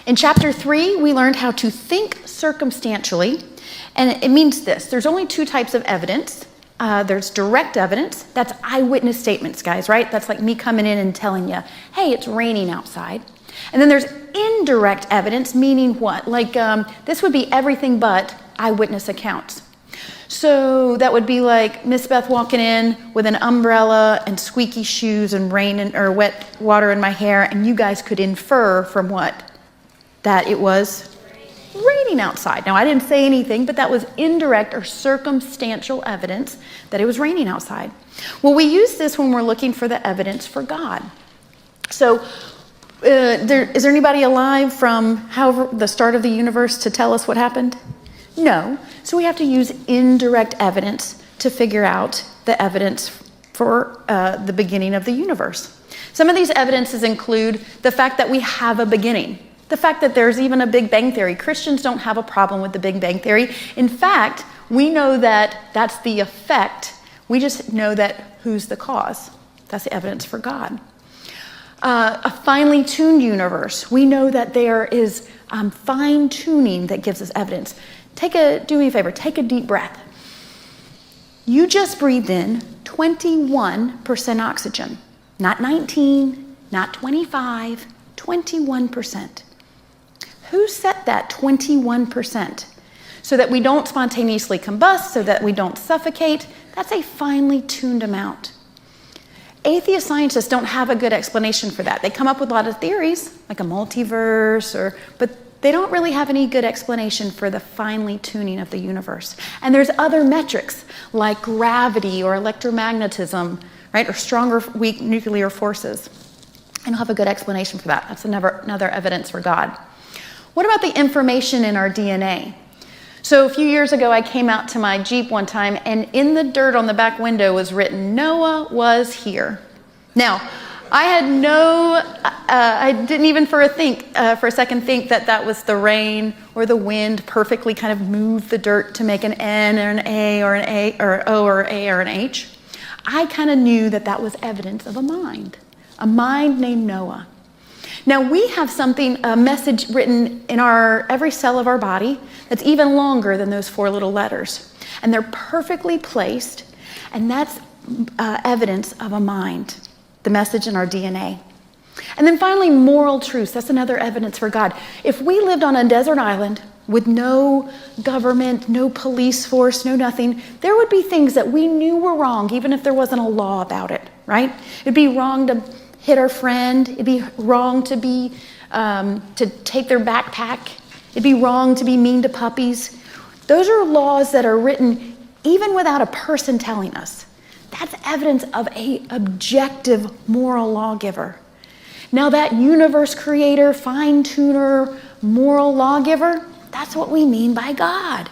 In chapter 3, we learned how to think circumstantially, and it means this. There's only two types of evidence. There's direct evidence. That's eyewitness statements, guys, right? That's like me coming in and telling you, hey, it's raining outside. And then there's indirect evidence, meaning what? Like this would be everything but eyewitness accounts. So that would be like Miss Beth walking in with an umbrella and squeaky shoes and rain or wet water in my hair, and you guys could infer from what? That it was raining outside. Now, I didn't say anything, but that was indirect or circumstantial evidence that it was raining outside. Well, we use this when we're looking for the evidence for God. So, is there anybody alive from the start of the universe to tell us what happened? No. So we have to use indirect evidence to figure out the evidence for the beginning of the universe. Some of these evidences include the fact that we have a beginning. The fact that there's even a Big Bang Theory. Christians don't have a problem with the Big Bang Theory. In fact, we know that that's the effect. We just know that who's the cause. That's the evidence for God. A finely tuned universe. We know that there is fine tuning that gives us evidence. Do me a favor, take a deep breath. You just breathed in 21% oxygen. Not 19, not 25, 21%. Who set that 21%? So that we don't spontaneously combust, so that we don't suffocate. That's a finely tuned amount. Atheist scientists don't have a good explanation for that. They come up with a lot of theories, like a multiverse, but they don't really have any good explanation for the finely tuning of the universe. And there's other metrics, like gravity or electromagnetism, right, or strong or weak nuclear forces. I don't have a good explanation for that. That's another evidence for God. What about the information in our DNA? So a few years ago, I came out to my Jeep one time, and in the dirt on the back window was written, Noah was here. Now, I didn't even for a second think that was the rain or the wind perfectly kind of moved the dirt to make an N or an A or an A or an O or an A or an H. I kind of knew that was evidence of a mind named Noah. Now we have a message written in every cell of our body that's even longer than those 4 little letters. And they're perfectly placed, and that's evidence of a mind, the message in our DNA. And then finally, moral truths. That's another evidence for God. If we lived on a desert island with no government, no police force, no nothing, there would be things that we knew were wrong, even if there wasn't a law about it, right? It'd be wrong to hit our friend. It'd be wrong to take their backpack. It'd be wrong to be mean to puppies. Those are laws that are written even without a person telling us. That's evidence of an objective moral lawgiver. Now that universe creator, fine tuner, moral lawgiver, that's what we mean by God.